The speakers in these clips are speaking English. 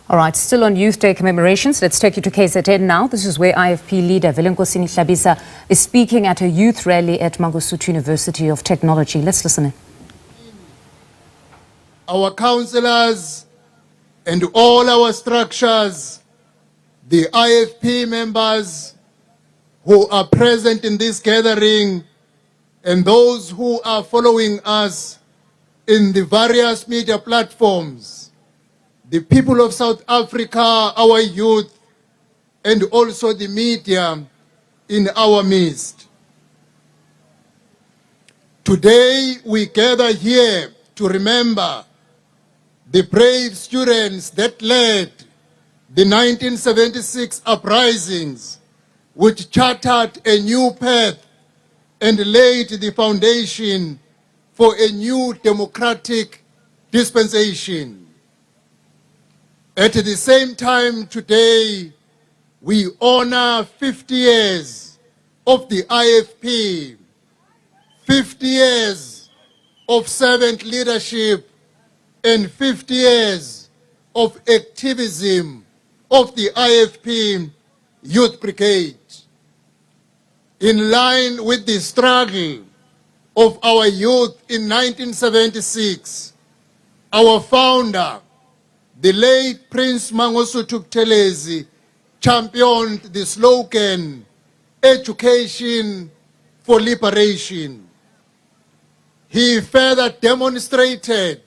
All right, still on Youth Day commemorations, let's take you to KZN now. This is where IFP leader Velenkosini Hlabisa is speaking at a youth rally at Mangosuthu University of Technology. Let's listen in. Our councillors and all our structures, the IFP members who are present in this gathering, and those who are following us in the various media platforms, the people of South Africa, our youth, and also the media in our midst. Today we gather here to remember the brave students that led the 1976 uprisings, which chartered a new path and laid the foundation for a new democratic dispensation. At the same time today, we honor 50 years of the IFP, 50 years of servant leadership, and 50 years of activism of the IFP Youth Brigade. In line with the struggle of our youth in 1976, our founder, the late Prince Mangosuthu Hlabisa, championed the slogan, "Education for Liberation." He further demonstrated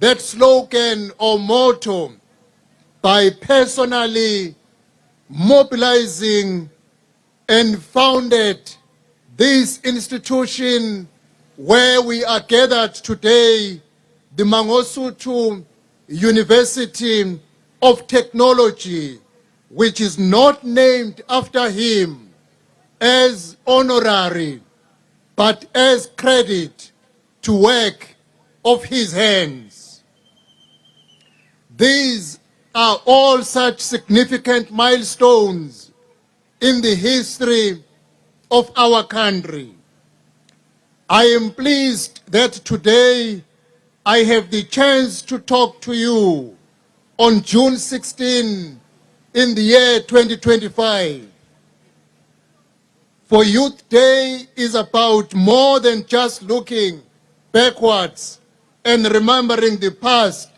that slogan or motto by personally mobilizing and founded this institution where we are gathered today, the Mangosuthu University of Technology, which is not named after him as honorary, but as credit to work of his hands. These are all such significant milestones in the history of our country. I am pleased that today I have the chance to talk to you on June 16 in the year 2025. For Youth Day is about more than just looking backwards and remembering the past,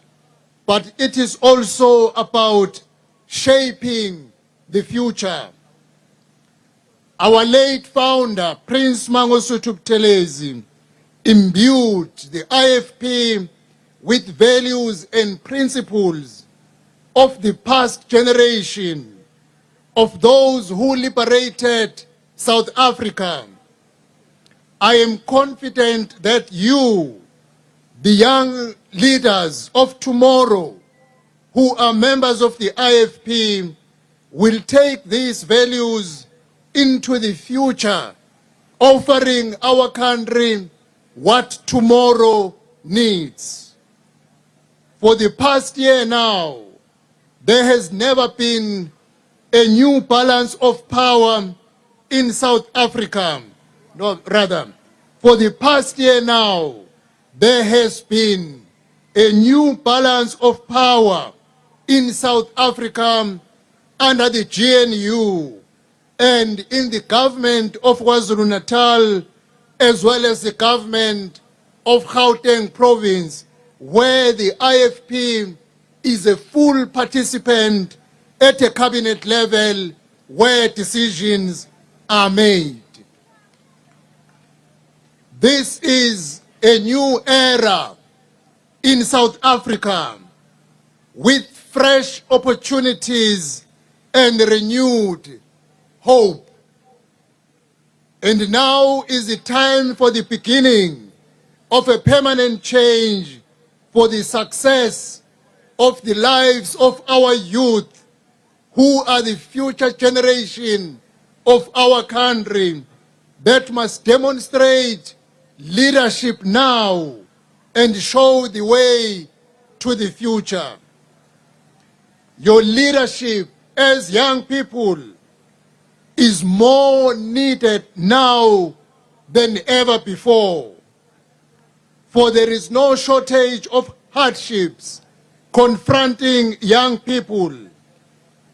but it is also about shaping the future. Our late founder, Prince Mangosuthu Hlabisa, imbued the IFP with values and principles of the past generation, of those who liberated South Africa. I am confident that you, the young leaders of tomorrow, who are members of the IFP, will take these values into the future, offering our country what tomorrow needs. For the past year now, there has never been a new balance of power in South Africa. No, rather, for the past year now, there has been a new balance of power in South Africa under the GNU and in the government of KwaZulu-Natal, as well as the government of Gauteng province, where the IFP is a full participant at a cabinet level where decisions are made. This is a new era in South Africa with fresh opportunities and renewed hope. And now is the time for the beginning of a permanent change for the success of the lives of our youth, who are the future generation of our country, that must demonstrate leadership now and show the way to the future. Your leadership as young people is more needed now than ever before. For there is no shortage of hardships confronting young people.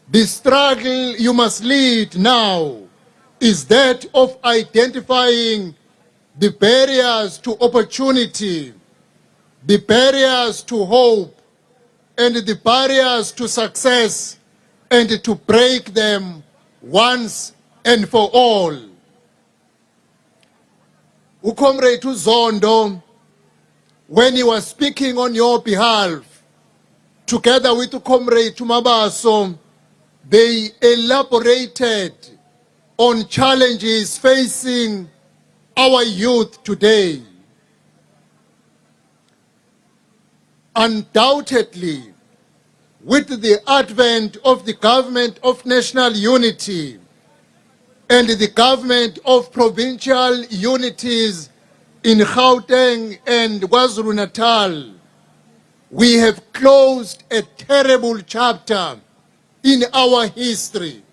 The struggle you must lead now is that of identifying the barriers to opportunity, the barriers to hope, and the barriers to success, and to break them once and for all. Ucomrade Zondo, when he was speaking on your behalf, together with Comrade Mabaso, they elaborated on challenges facing our youth today. Undoubtedly, with the advent of the government of national unity and the government of provincial unities in Gauteng and KwaZulu-Natal, we have closed a terrible chapter in our history,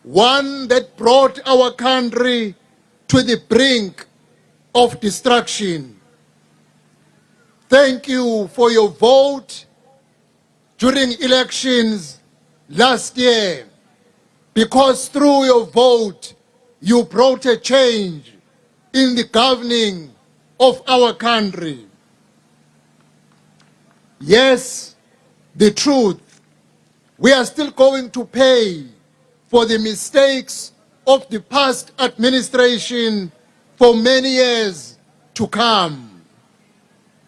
one that brought our country to the brink of destruction. Thank you for your vote during elections last year, because through your vote, you brought a change in the governing of our country. Yes, the truth, we are still going to pay for the mistakes of the past administration for many years to come.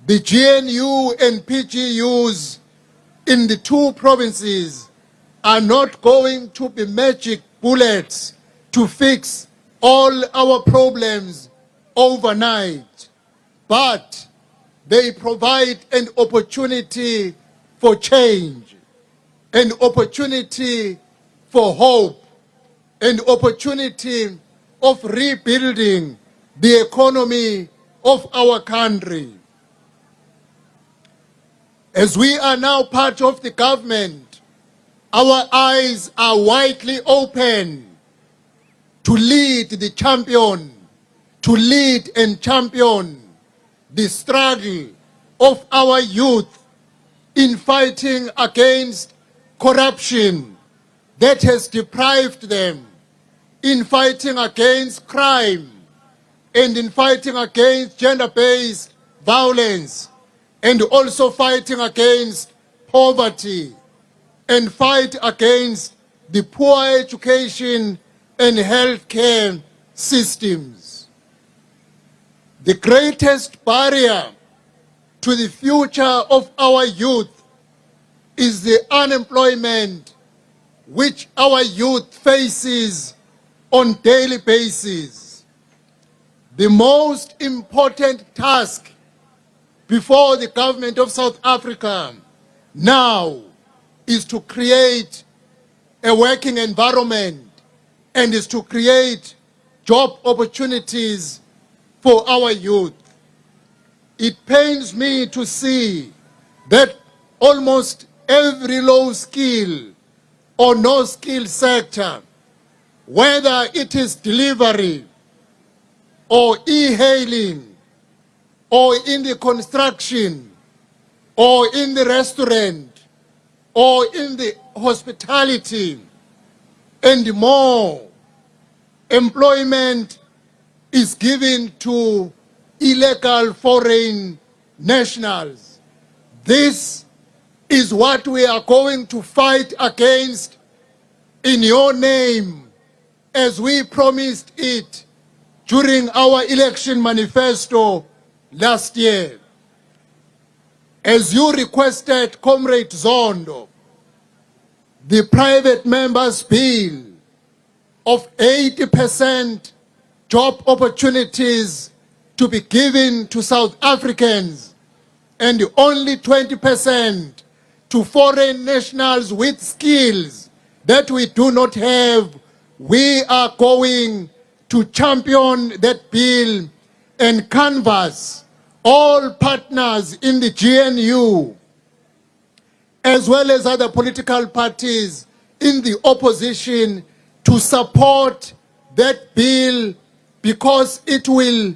The GNU and PGUs in the two provinces are not going to be magic bullets to fix all our problems overnight, but they provide an opportunity for change, an opportunity for hope, an opportunity of rebuilding the economy of our country. As we are now part of the government, our eyes are widely open to lead the champion, to lead and champion the struggle of our youth in fighting against corruption that has deprived them, in fighting against crime, and in fighting against gender-based violence, and also fighting against poverty, and fight against the poor education and healthcare systems. The greatest barrier to the future of our youth is the unemployment which our youth faces on a daily basis. The most important task before the government of South Africa now is to create a working environment and is to create job opportunities for our youth. It pains me to see that almost every low skill or no skill sector, whether it is delivery or e-hailing or in the construction or in the restaurant or in the hospitality and more, employment is given to illegal foreign nationals. This is what we are going to fight against in your name, as we promised it during our election manifesto last year. As you requested, Comrade Zondo, the private members' bill of 80% job opportunities to be given to South Africans and only 20% to foreign nationals with skills that we do not have, we are going to champion that bill and canvass all partners in the GNU, as well as other political parties in the opposition, to support that bill, because it will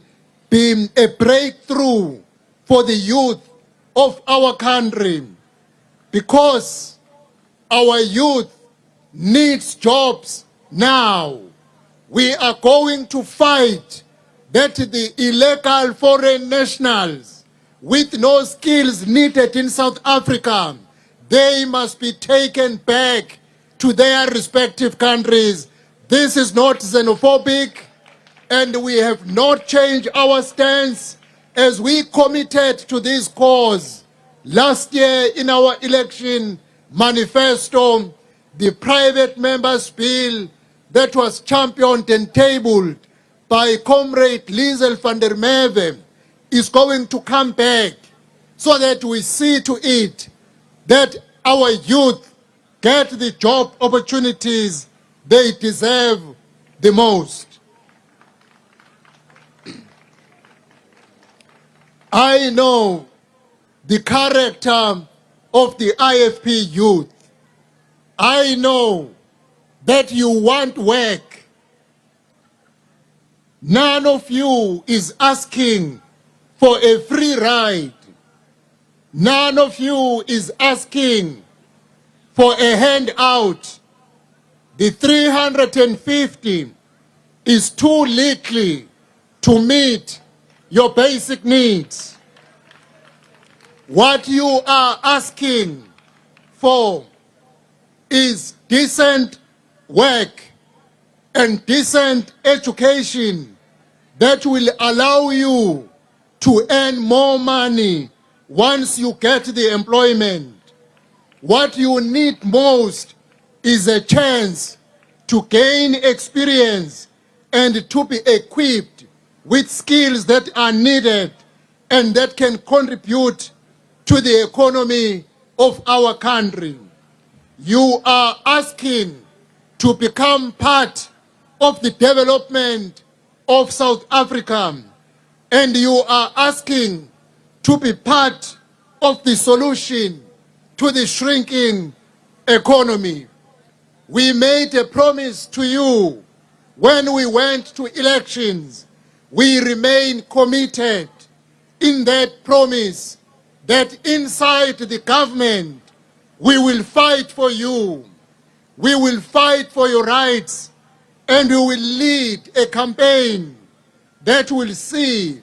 be a breakthrough for the youth of our country. because our youth needs jobs now. We are going to fight that the illegal foreign nationals with no skills needed in South Africa, they must be taken back to their respective countries. This is not xenophobic, and we have not changed our stance as we committed to this cause. Last year in our election manifesto, the private members' bill that was championed and tabled by Comrade Liesel van der Merwe is going to come back so that we see to it that our youth get the job opportunities they deserve the most. I know the character of the IFP youth. I know that you want work. None of you is asking for a free ride. None of you is asking for a handout. The 350 is too little to meet your basic needs. What you are asking for is decent work and decent education that will allow you to earn more money once you get the employment. What you need most is a chance to gain experience and to be equipped with skills that are needed and that can contribute to the economy of our country. You are asking to become part of the development of South Africa, and you are asking to be part of the solution to the shrinking economy. We made a promise to you when we went to elections. We remain committed in that promise that inside the government we will fight for you. We will fight for your rights, and we will lead a campaign that will see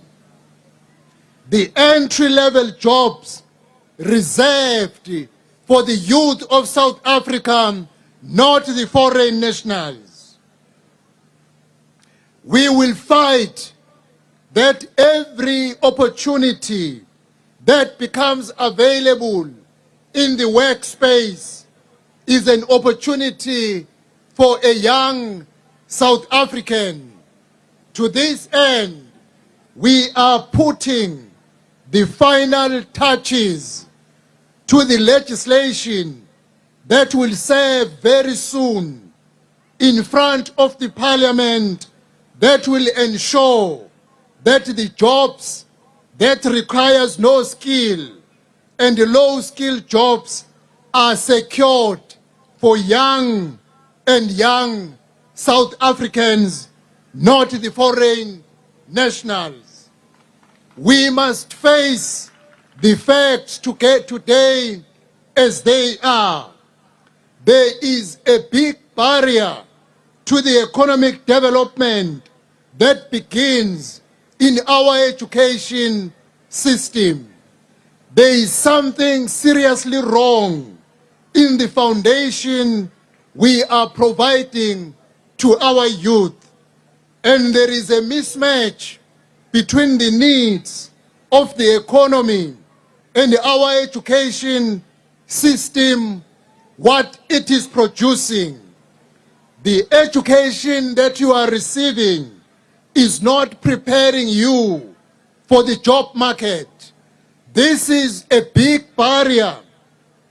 the entry-level jobs reserved for the youth of South Africa, not the foreign nationals. We will fight that every opportunity that becomes available in the workspace is an opportunity for a young South African. To this end, we are putting the final touches to the legislation that will serve very soon in front of the Parliament that will ensure that the jobs that requires no skill and the low-skilled jobs are secured for young South Africans, not the foreign nationals. We must face the facts today as they are. There is a big barrier to the economic development that begins in our education system. There is something seriously wrong in the foundation we are providing to our youth, and there is a mismatch between the needs of the economy and our education system, what it is producing. The education that you are receiving is not preparing you for the job market. This is a big barrier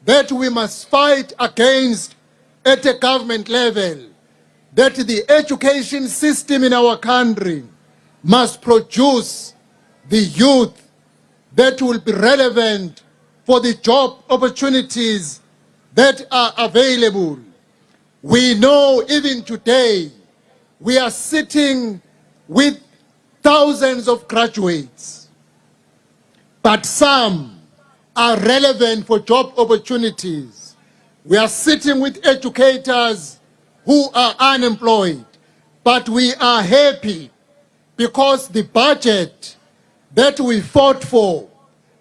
that we must fight against at a government level, that the education system in our country must produce the youth that will be relevant for the job opportunities that are available. We know even today we are sitting with thousands of graduates, but some are relevant for job opportunities. We are sitting with educators who are unemployed, but we are happy because the budget that we fought for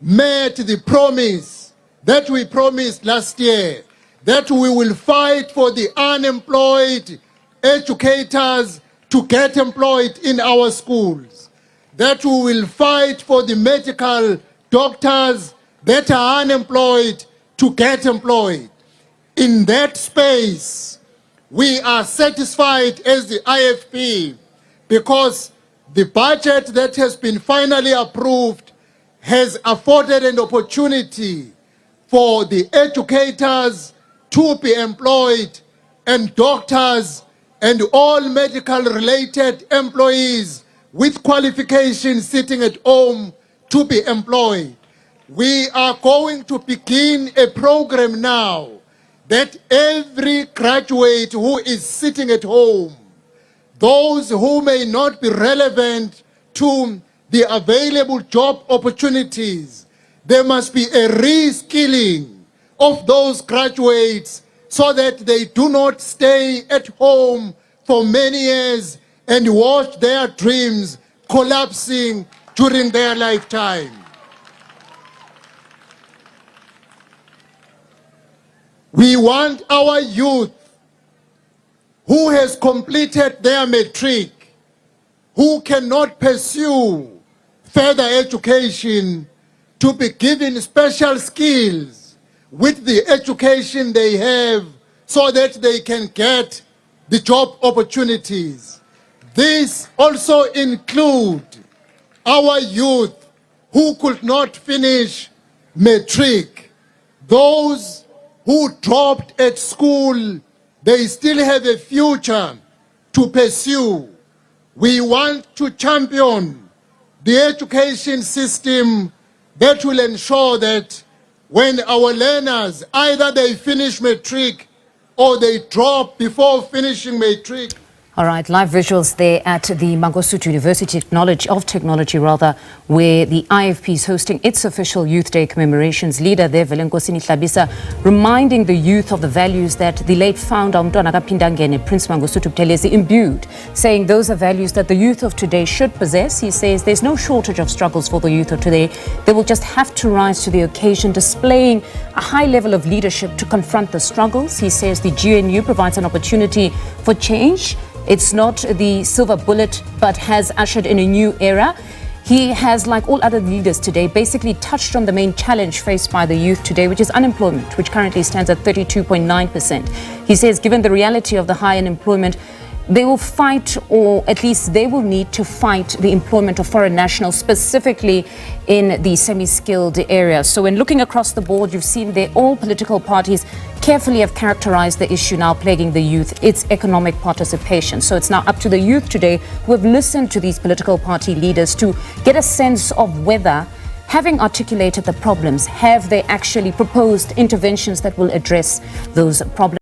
met the promise that we promised last year, that we will fight for the unemployed educators to get employed in our schools, that we will fight for the medical doctors that are unemployed to get employed. In that space, we are satisfied as the IFP because the budget that has been finally approved has afforded an opportunity for the educators to be employed and doctors and all medical related employees with qualifications sitting at home to be employed. We are going to begin a program now that every graduate who is sitting at home, those who may not be relevant to the available job opportunities, there must be a reskilling of those graduates so that they do not stay at home for many years and watch their dreams collapsing during their lifetime. We want our youth who has completed their matric, who cannot pursue further education, to be given special skills with the education they have so that they can get the job opportunities. This also includes our youth who could not finish matric, those who dropped at school. They still have a future to pursue. We want to champion the education system that will ensure that when our learners, either they finish matric or they drop before finishing matric. All right, live visuals there at the Mangosuthu University of Technology, where the IFP is hosting its official Youth Day commemorations. Leader there, Velenkosini Hlabisa, reminding the youth of the values that the late founder, Prince Mangosuthu Buthelezi, imbued, saying those are values that the youth of today should possess. He says there's no shortage of struggles for the youth of today. They will just have to rise to the occasion, displaying a high level of leadership to confront the struggles. He says the GNU provides an opportunity for change. It's not the silver bullet, but has ushered in a new era. He has, like all other leaders today, basically touched on the main challenge faced by the youth today, which is unemployment, which currently stands at 32.9%. He says, given the reality of the high unemployment, they will fight, or at least they will need to fight the employment of foreign nationals, specifically in the semi-skilled areas. So when looking across the board, you've seen there all political parties carefully have characterized the issue now plaguing the youth, its economic participation. So it's now up to the youth today who have listened to these political party leaders to get a sense of whether, having articulated the problems, have they actually proposed interventions that will address those problems.